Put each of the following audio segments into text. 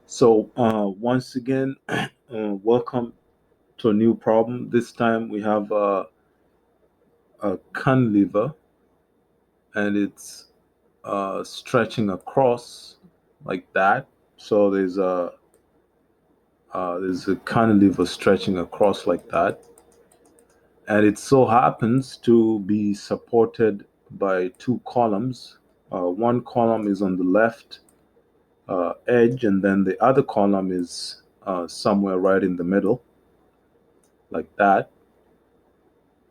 So once again, welcome to a new problem. This time we have a cantilever, and it's stretching across like that. So there's a cantilever stretching across like that, and it so happens to be supported by two columns. One column is on the left edge, and then the other column is somewhere right in the middle, like that.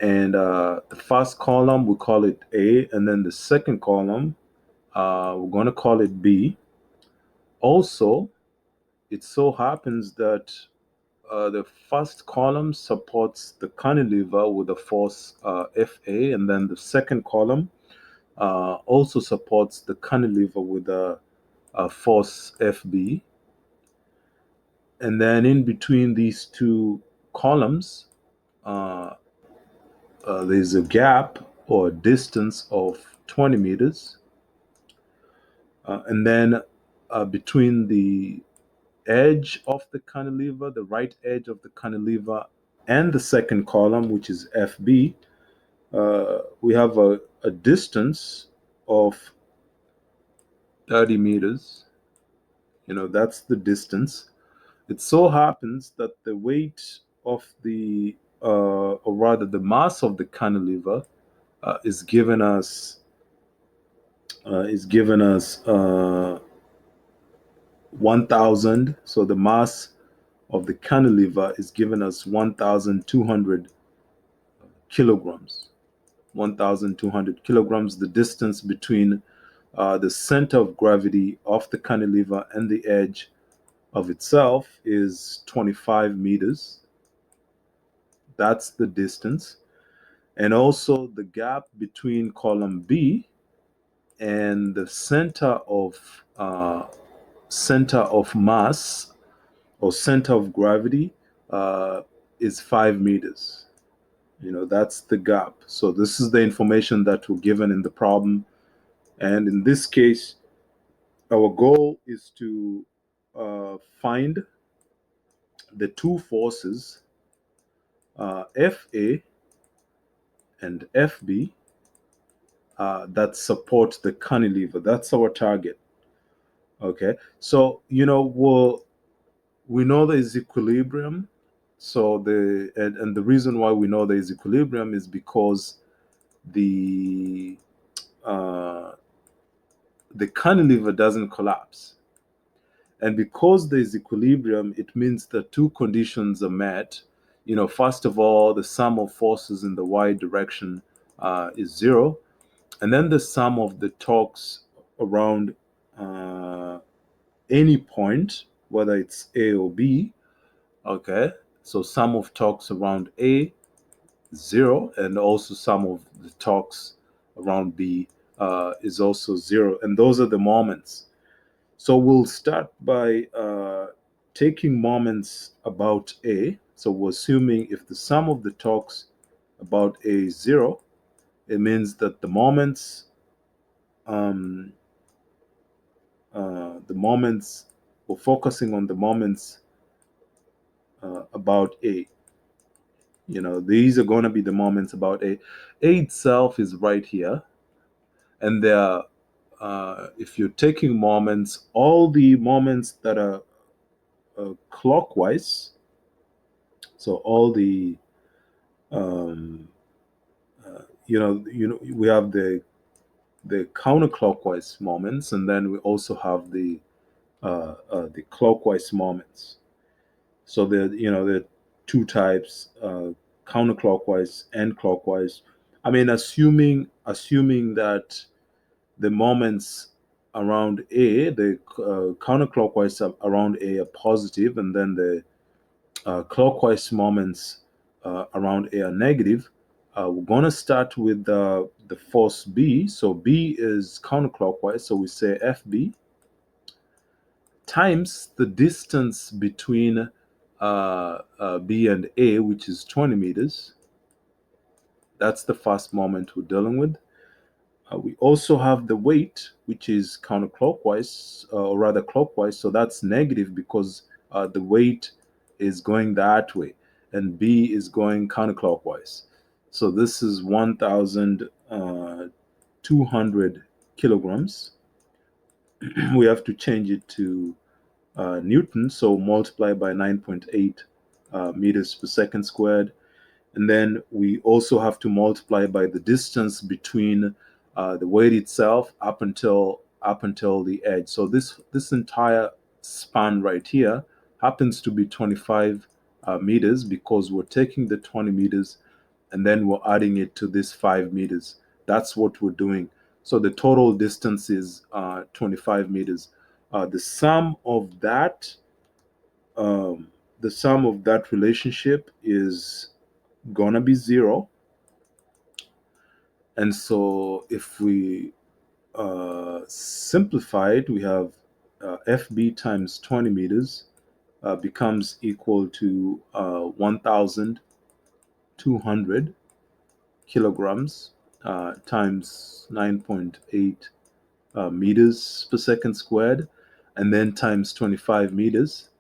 And the first column we call it A, and then the second column we're going to call it B. Also, it so happens that the first column supports the cantilever with a force Fa, and then the second column also supports the cantilever with a force Fb. And then in between these two columns, uh, there's a gap or distance of 20 meters. And then between the edge of the cantilever, the right edge of the cantilever, and the second column, which is FB, we have a distance of 30 meters. That's the distance. It so happens that the weight of or rather the mass of the cantilever is given us 1,000. So the mass of the cantilever is given us 1,200 kilograms. 1,200 kilograms. The distance between the center of gravity of the cantilever and the edge of itself is 25 meters. That's the distance. And also the gap between column B and the center of mass or center of gravity is 5 meters. That's the gap. So this is the information that we're given in the problem. And in this case, our goal is to find the two forces, Fa and Fb, that support the cantilever. That's our target. Okay. So, we know there is equilibrium. So and the reason why we know there is equilibrium is because the uh, the cantilever doesn't collapse. And because there is equilibrium, it means that two conditions are met. First of all, the sum of forces in the y direction is zero, and then the sum of the torques around uh, any point, whether it's A or B. Okay, so sum of torques around A is zero, and also sum of the torques around B is also zero, and those are the moments. So we'll start by taking moments about A. So we're assuming if the sum of the torques about A is zero, it means that um, the moments, we're focusing on the moments about A. These are going to be the moments about A. A itself is right here, and there if you're taking moments, all the moments that are clockwise, so all the um, we have the counterclockwise moments, and then we also have the clockwise moments. So there are two types, counterclockwise and clockwise. I mean, assuming that the moments around A, the counterclockwise around A are positive, and then the clockwise moments around A are negative. We're going to start with the force B. So B is counterclockwise, so we say FB times the distance between B and A, which is 20 meters. That's the first moment we're dealing with. We also have the weight, which is counterclockwise, or rather clockwise. So that's negative because the weight is going that way, and B is going counterclockwise. So this is 1,200 kilograms. We have to change it to Newton, so multiply by 9.8 meters per second squared. And then we also have to multiply by the distance between the weight itself up until the edge. So this entire span right here happens to be 25 meters, because we're taking the 20 meters and then we're adding it to this 5 meters. That's what we're doing. So the total distance is 25 meters. The sum of that, um, the sum of that relationship is gonna be 0. And so if we simplify it, we have FB times 20 meters becomes equal to 1,200 kilograms times 9.8 meters per second squared, and then times 25 meters.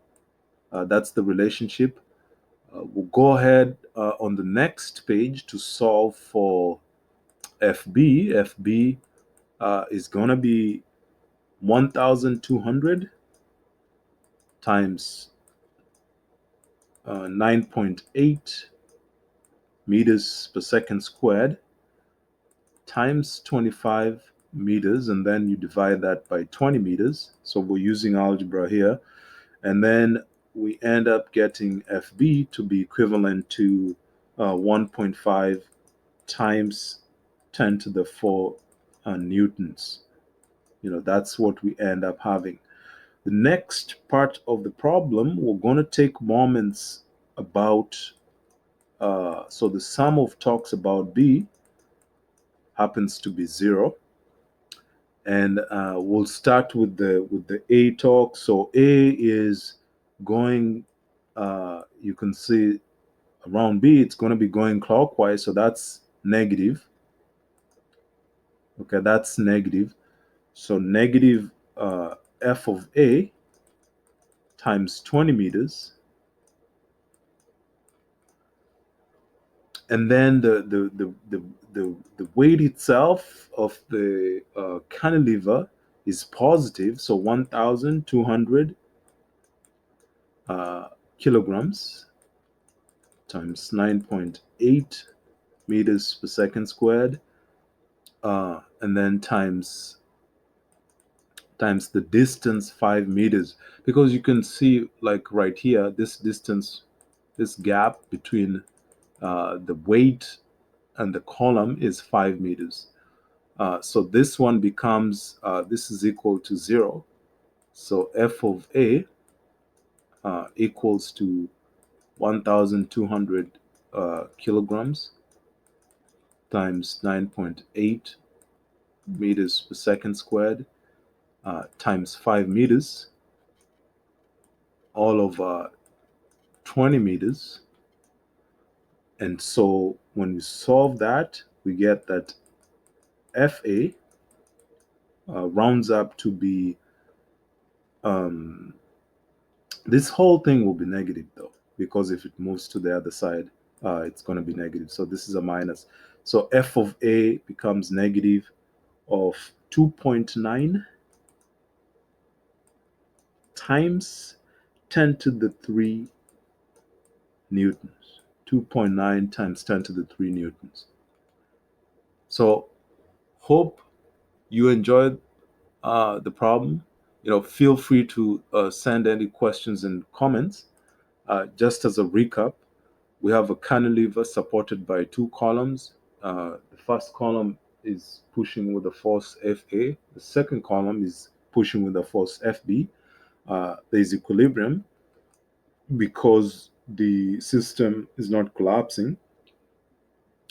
That's the relationship. We'll go ahead on the next page to solve for FB. FB is going to be 1,200 times 9.8 meters per second squared times 25 meters, and then you divide that by 20 meters. So we're using algebra here. And then we end up getting FB to be equivalent to 1.5 times 10 to the 4 newtons. That's what we end up having. The next part of the problem, we're going to take moments about, so the sum of talks about B happens to be 0. And we'll start with the A talk. So A is going, you can see around B, it's going to be going clockwise. So that's negative. Okay, that's negative. So negative F of A times 20 meters. And then the weight itself of the cantilever is positive, so 1,200 kilograms times 9.8 meters per second squared, and then times the distance 5 meters, because you can see, like right here, this distance, this gap between the weight and the column is 5 meters. So this one becomes, this is equal to 0. So F of A equals to 1,200 kilograms times 9.8 meters per second squared times 5 meters, all of 20 meters. And so when we solve that, we get that FA rounds up to be, this whole thing will be negative though, because if it moves to the other side, it's going to be negative. So this is a minus. So F of A becomes negative of 2.9 times 10 to the 3 newtons. 2.9 times 10 to the 3 newtons. So hope you enjoyed the problem. Feel free to send any questions and comments. Just as a recap, we have a cantilever supported by 2 columns. The first column is pushing with a force Fa. The second column is pushing with a force Fb. There's equilibrium because the system is not collapsing.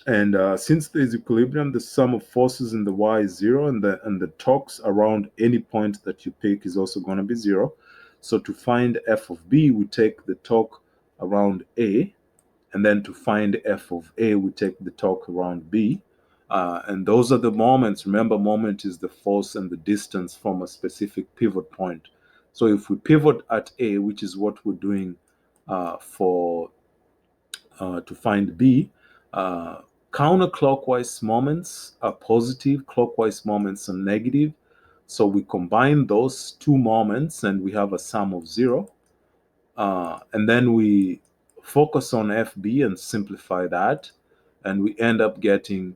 And since there's equilibrium, the sum of forces in the y is 0, and the torques around any point that you pick is also going to be 0. So to find F of B, we take the torque around A, and then to find F of A, we take the torque around B. And those are the moments. Remember, moment is the force and the distance from a specific pivot point. So if we pivot at A, which is what we're doing for to find B, counterclockwise moments are positive, clockwise moments are negative. So we combine those two moments and we have a sum of 0. And then we focus on FB and simplify that. And we end up getting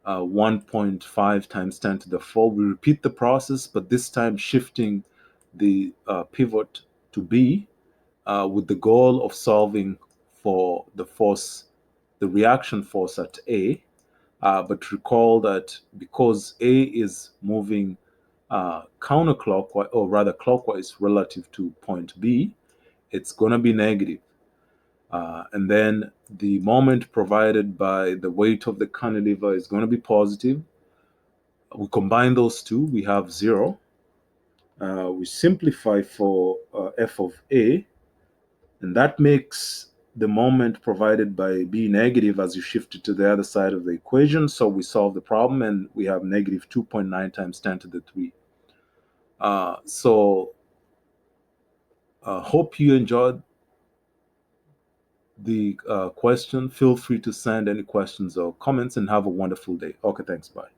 1.5 times 10 to the 4. We repeat the process, but this time shifting the pivot to B with the goal of solving for the force, the reaction force at A. But recall that because A is moving counterclockwise, or rather clockwise relative to point B, it's going to be negative. And then the moment provided by the weight of the cantilever is going to be positive. We combine those two, we have 0. We simplify for f of A, and that makes the moment provided by B negative as you shift it to the other side of the equation. So we solve the problem and we have negative 2.9 times 10 to the 3. So hope you enjoyed the question. Feel free to send any questions or comments and have a wonderful day. Okay, thanks. Bye.